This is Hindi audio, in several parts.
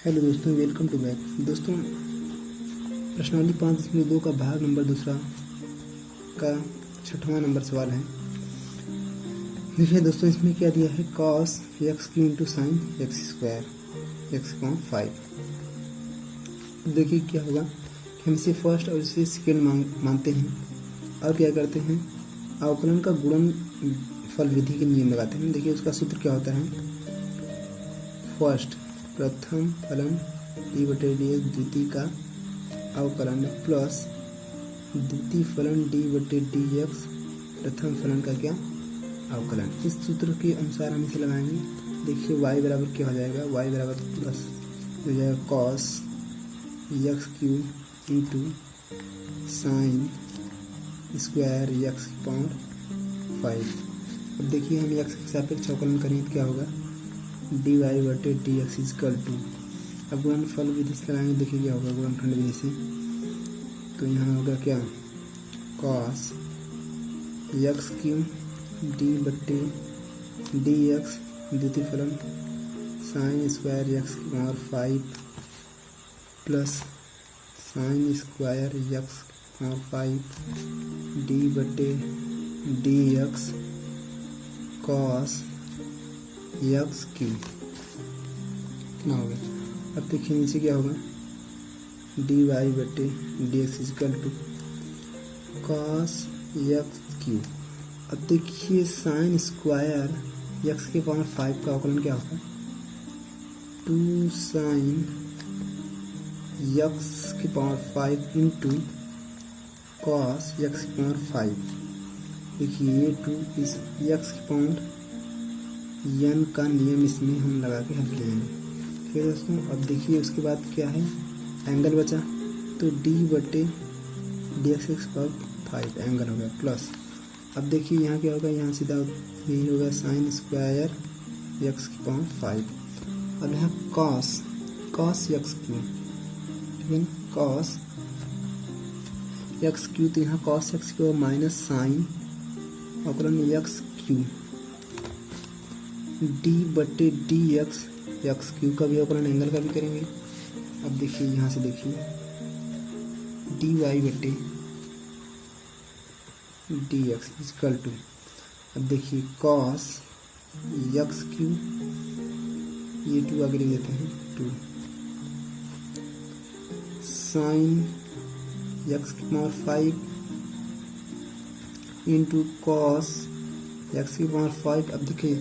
हेलो दोस्तों, वेलकम टू बैक। दोस्तों, प्रश्नावली 5.2 का भाग नंबर दूसरा का 6वां नंबर सवाल है। देखिए दोस्तों, इसमें क्या दिया है, cos x Q into sine x square x upon 5। देखिए क्या होगा कि हम इसे फर्स्ट और इसे सेकेंड मानते हैं और क्या करते हैं, अवकलन का गुणन फल विधि के नियम लगाते हैं। देखिए उसका सूत्र क्या होता है, फर्स्ट प्रथम फलन डी बटे डी एक्स द्वितीय का अवकलन प्लस द्वितीय फलन डी बटे डी एक्स प्रथम फलन का क्या अवकलन। इस सूत्र के अनुसार हम इसे लगाएंगे। देखिए y बराबर क्या हो जाएगा, y बराबर प्लस हो जाएगा cos x Q into sine square x power 5। अब देखिए हम एक्स के सापेक्ष अवकलन करेंगे तो क्या होगा, डी वाई बटे डी एक्स इजकल टू, अब गुणनफल विधि से लगाएंगे। देखिए क्या होगा गुणनखंड विधि से, तो यहाँ होगा क्या, कॉस एक्स क्यू डी बटे डी एक्स द्वितीय फलन साइन स्क्वायर एक्स की power 5 plus sine square x की पावर 5 डी बटे d x cos x cube कितना होगा। अब देखिए नीचे क्या होगा, डी वाई बटे d x equal to cos x cube. अब देखिए साइन स्क्वायर एक्स के पावर 5 का अवकलन क्या होगा, 2 साइन एक्स की पावर 5 इंटू कॉस एक्स की पावर 5। देखिए ये 2 इस एक्स की पावर n का नियम इसमें हम लगा के हल किए। फिर दोस्तों अब देखिए उसके बाद क्या है, एंगल बचा, तो d बटे डी एक्स पावर 5 एंगल हो गया प्लस। अब देखिए यहाँ क्या होगा, यहाँ सीधा यही होगा साइन स्क्वायर एक्स की पावर 5। अब यहाँ कॉस एक्स क्यू, ठीक है, कॉस एक्स क्यू, तो यहाँ cos x cube minus sine अवकलन एक्स क्यू डी बटे डी एक्स क्यू का भी अवकलन एंगल का भी करेंगे। अब देखिए यहाँ से देखिए डी वाई बटे डी एक्स इजकल टू, अब देखिए कॉस एक्स क्यू, ये 2 आगे लिख देते हैं 2 साइन एक्स की पावर 5 इंटू कॉस एक्स की पावर 5। अब देखिए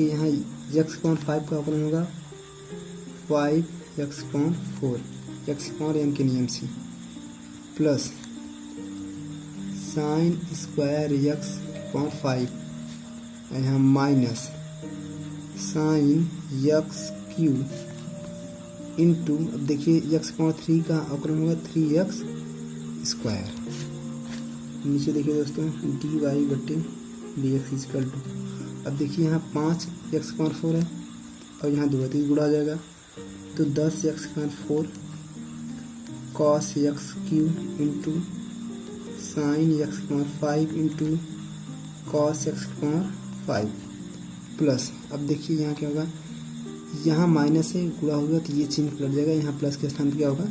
यहाँ एक्स की पावर 5 का अवकलन होगा 5 x power 4 x power n के नियम से plus sine square x power 5, यहाँ minus sine x Q into, अब देखिए एक्स पावर 3 का अवकलन होगा 3x स्क्वायर। नीचे देखिए दोस्तों डी वाई बटे डी एक्स इजकल टू, अब देखिए यहाँ 5 एक्स पावर 4 है और यहाँ 2 3 गुणा आ जाएगा, तो 10 x power 4 cos x Q into sine x power 5 into cos x power 5 plus. अब देखिए यहाँ क्या होगा, यहाँ माइनस से गुणा होगा तो ये चिन्ह पलट जाएगा, यहाँ प्लस के स्थान पर क्या होगा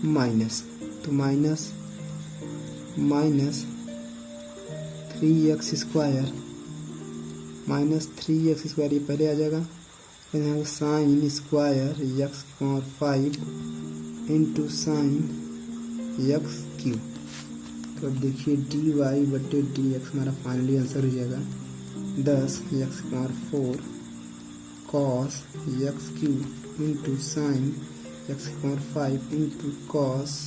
माइनस, तो minus 3x square minus 3x square, ये पहले आ जाएगा, फिर यहाँ साइन स्क्वायर एक्स की power 5 into sine x cube. तो अब देखिए डी वाई बटे डी एक्स हमारा फाइनली आंसर हो जाएगा 10 एक्स की power 4 cos x Q into sine x की पावर 5 इंटू कॉस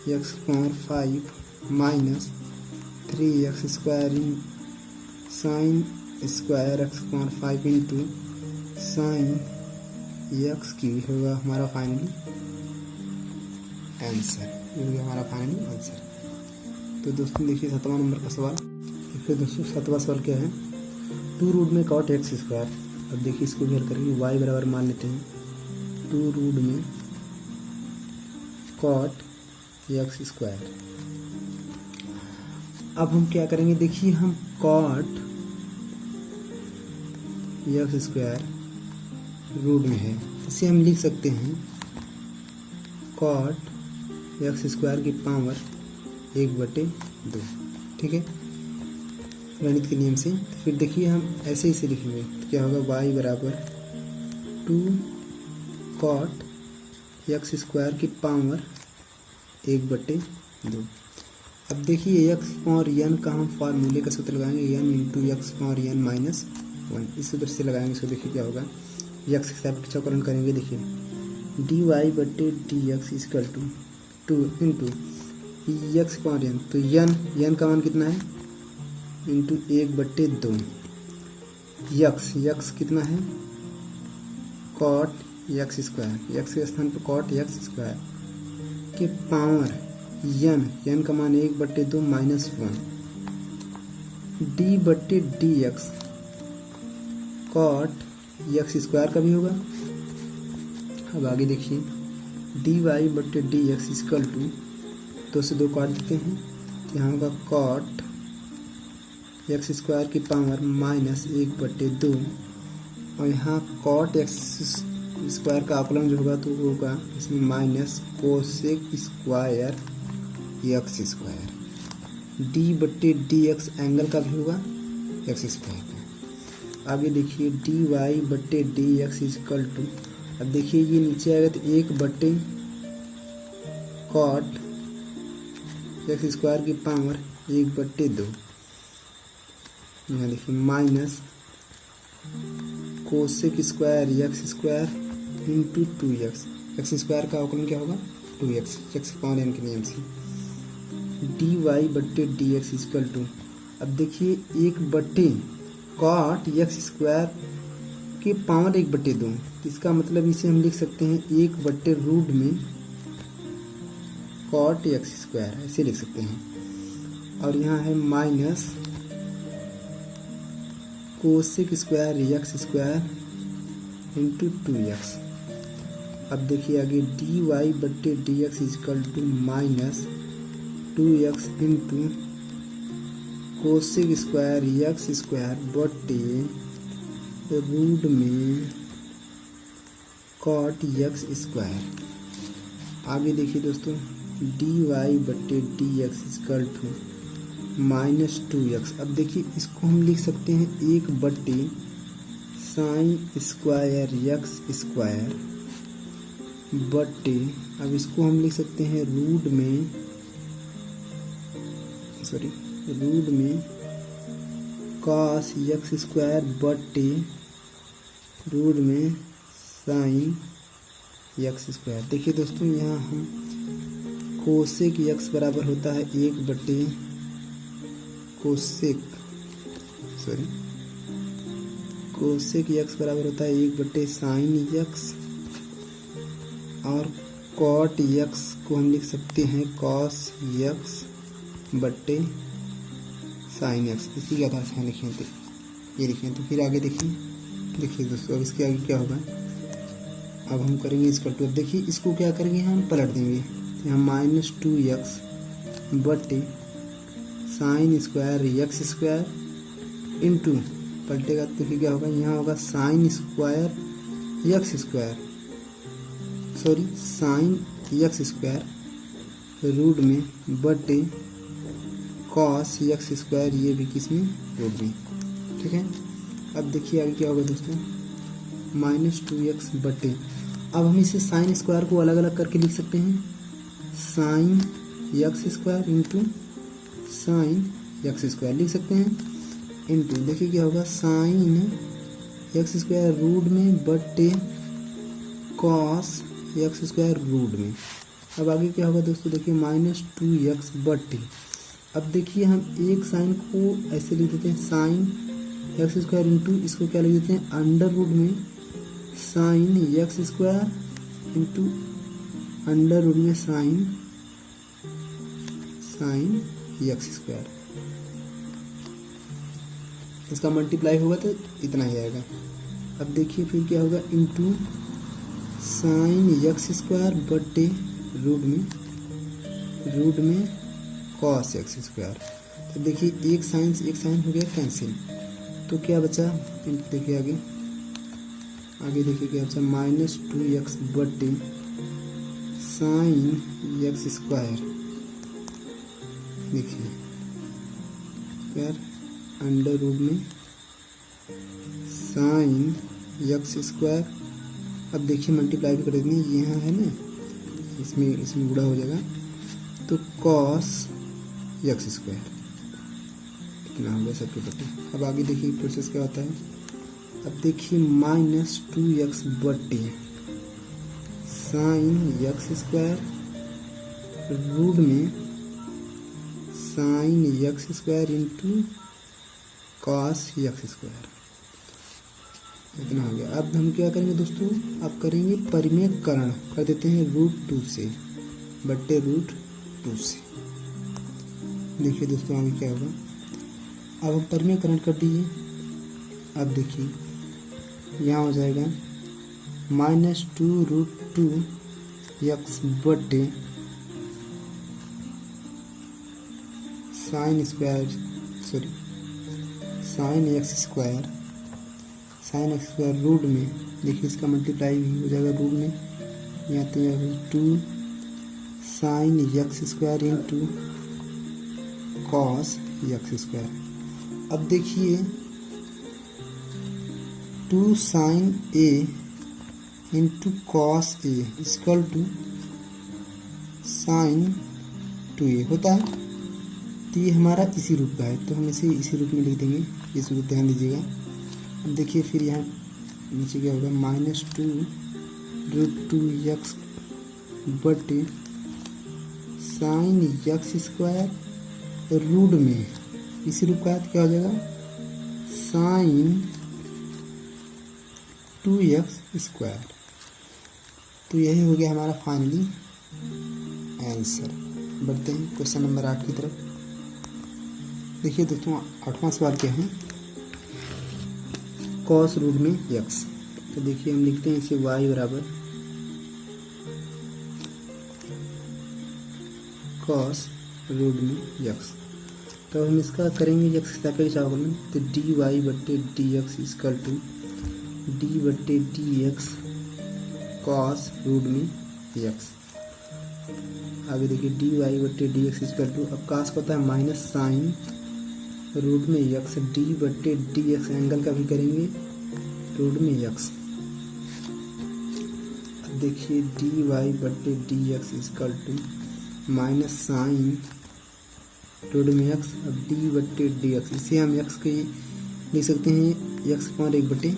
एक्स की पावर 5 माइनस 3x स्क्वायर इन साइन स्क्वायर एक्स की power 5 into sine x Q होगा हमारा फाइनली आंसर, ये हो गया हमारा फाइनली आंसर। तो दोस्तों देखिए 7वां नंबर का सवाल। फिर दोस्तों 7वां सवाल क्या है, 2 रूट में कॉट एक्स स्क्वायर। अब देखिए इसको भी हल करेंगे, y बराबर मान लेते हैं 2 रूट में कॉट एक्स स्क्वायर। अब हम क्या करेंगे, देखिए हम कॉट एक्स स्क्वायर रूट में है इसे हम लिख सकते हैं कॉट एक्स स्क्वायर की पावर 1/2। ठीक है, गणित के नियम से। तो फिर देखिए हम ऐसे इसे लिखेंगे तो क्या होगा, y बराबर 2 कॉट एक्स स्क्वायर की पावर 1/2। अब देखिए एक्स पावर एन का हम फार्मूले का सूत्र लगाएंगे, n into x power n minus 1, इस सूत्र से लगाएंगे। सो देखिए क्या होगा, एक्स के साथ चौकरण करेंगे। देखिए dy/dx equal to 2 into x power n, तो एन का मान कितना है, इंटू 1/2। यक्स कितना है, कॉट एक्स स्क्वायर, एक्स के स्थान पर कॉट एक्स स्क्वायर के पावर एन का मान 1/2 minus 1 d/dx cot x square का भी होगा। अब आगे देखिए dy/dx इक्वल टू 2 से 2 काट देते हैं, तो यहाँ होगा कॉट एक्स स्क्वायर की पावर माइनस 1/2, और यहाँ कॉट एक्स स्क्वायर का आकलन जो होगा तो होगा इसमें minus cosec square x square, d/dx angle का भी होगा एक्स स्क्वायर का। आगे देखिए dy/dx इक्वल टू, अब देखिए ये नीचे आएगा तो 1/, कॉट एक्स स्क्वायर की पावर 1/2, यहाँ देखिए minus cosec square x square into 2x, x square का अवकलन क्या होगा 2x, एक्स पावर एन के नियम से। dy/dx इक्वल टू, अब देखिए 1/, कॉट एक्स स्क्वायर की पावर 1/2, इसका मतलब इसे हम लिख सकते हैं 1/रूट में कॉट एक्स स्क्वायर, ऐसे लिख सकते हैं। और यहाँ है minus cosec square x square into 2x। अब देखिए आगे dy/dx equal to minus 2x into cosec square x square बटे रूट में कॉट एक्स स्क्वायर। आगे देखिए दोस्तों dy/dx equal to minus 2x। अब देखिए इसको हम लिख सकते हैं 1/, साइन स्क्वायर एक्स स्क्वायर बटे, अब इसको हम लिख सकते हैं रूट में कॉस एक्स स्क्वायर बटे रूट में साइन एक्स स्क्वायर। देखिए दोस्तों यहाँ हम कोसेक एक्स बराबर होता है 1/, कोसेक एक्स बराबर होता है 1/, साइन एक्स, और कॉट एक्स को हम लिख सकते हैं कॉस एक्स बटे साइन एक्स, इसी के आधार से हम लिखें तो ये लिखें। तो फिर आगे देखिए दोस्तों अब इसके आगे क्या होगा, अब हम करेंगे इसका टू। अब देखिए इसको क्या करेंगे, हम पलट देंगे, यहाँ माइनस 2x बटे sine square x square into, पलटेगा तो फिर क्या होगा, यहाँ होगा sine square x square, sine x square root में बटे कॉस एक्स स्क्वायर, ये भी किस में, रूट में। ठीक है, अब देखिए आगे क्या होगा दोस्तों, माइनस 2x बटे, अब हम इसे साइन स्क्वायर को अलग अलग करके लिख सकते हैं, sign x square into sine x square लिख सकते हैं, इंटू देखिए क्या होगा, साइन एक्स स्क्वायर रूट में बटे कॉस एक्स स्क्वायर रूट में। अब आगे क्या होगा दोस्तों, देखिए माइनस 2x बटे, अब देखिए हम एक साइन को ऐसे लिख देते हैं, साइन एक्स स्क्वायर इंटू इसको क्या लिख देते हैं, अंडर रूट में sine x square into under root में साइन एक्स स्क्वायर, इसका मल्टीप्लाई होगा तो इतना ही आएगा। अब देखिए फिर क्या होगा, इंटू साइन एक्स स्क्वायर बटे रूट में कॉस एक्स स्क्वायर। तो देखिए एक साइन से एक साइन हो गया कैंसिल, तो क्या बचा, देखिए आगे आगे देखिए क्या बचा, -2x बटे साइन एक्स स्क्वायर। देखिए यार अंडर रूट में साइन एक्स स्क्वायर। अब देखिए मल्टीप्लाई भी कर देंगे, यहाँ है ना, इसमें गुणा हो जाएगा तो कॉस एक्स स्क्वायर इतना हो गया सबके बटे। अब आगे देखिए प्रोसेस क्या होता है। अब देखिए -2x बटे साइन एक्स स्क्वायर रूट में sine x square into cos x square इतना हो गया। अब हम क्या करेंगे दोस्तों, अब करेंगे परिमेयकरण, कर देते हैं √2 से बटे √2 से। देखिए दोस्तों आगे क्या होगा, अब हम परिमेयकरण कर दिए। अब देखिए यहाँ हो जाएगा -2√2x बटे साइन एक्स स्क्वायर रूट में, देखिए इसका मल्टीप्लाई भी हो जाएगा रूट में, यहाँ तो 2 sine x square into cos x square. अब देखिए 2 sine a into cos a equal to sine 2a होता है। तो ये हमारा इसी रूप का है, तो हम इसे इसी रूप में लिख देंगे, इस रूप ध्यान दीजिएगा। अब देखिए फिर यहाँ नीचे क्या होगा, -2√2x बटे साइन एक्स स्क्वायर रूट में इसी रूप का है, तो क्या हो जाएगा साइन 2x स्क्वायर। तो यही हो गया हमारा फाइनली आंसर। बढ़ते हैं क्वेश्चन नंबर 8 की तरफ। देखिए दोस्तों 8वां सवाल क्या है, कॉस रूट में x। तो देखिए हम लिखते हैं इसे y बराबर कॉस रूट में x। तो हम इसका करेंगे x के सापेक्ष अवकलन, तो dy बटे dx इक्वल टू d बटे dx कॉस रूट में x। आगे देखिए dy बटे dx इक्वल टू, अब कास को होता है माइनस साइन रूट में x, d बटे dx एंगल का भी करेंगे रूट में x। अब देखिए dy बटे dx equal to minus sine root में x, अब d बटे dx, इसे हम x के लिख सकते हैं x पर 1/2।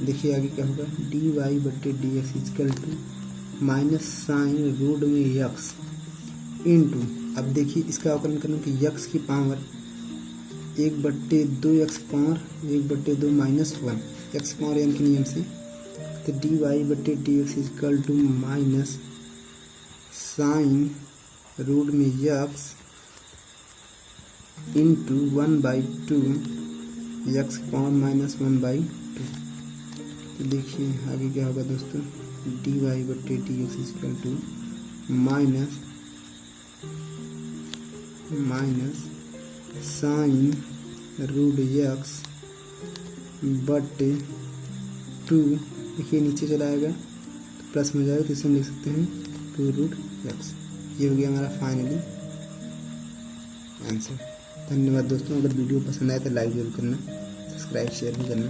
देखिए आगे क्या होगा, dy बटे dx equal to minus sine root में x इंटू, अब देखिए इसका अवकलन करने के x की power 1/2x power 1/2 minus 1 x power n के नियम से, तो dy बटे dx equal to minus sine root में x into 1/2 x power minus 1/2। तो देखिए आगे क्या होगा दोस्तों, dy बटे dx equal to minus sine root x बटे 2, देखिए नीचे चला आएगा तो प्लस में जाएगा, तो इसे हम लिख सकते हैं 2√x। ये हो गया हमारा फाइनली आंसर। धन्यवाद दोस्तों, अगर वीडियो पसंद आए तो लाइक जरूर करना, सब्सक्राइब शेयर भी करना।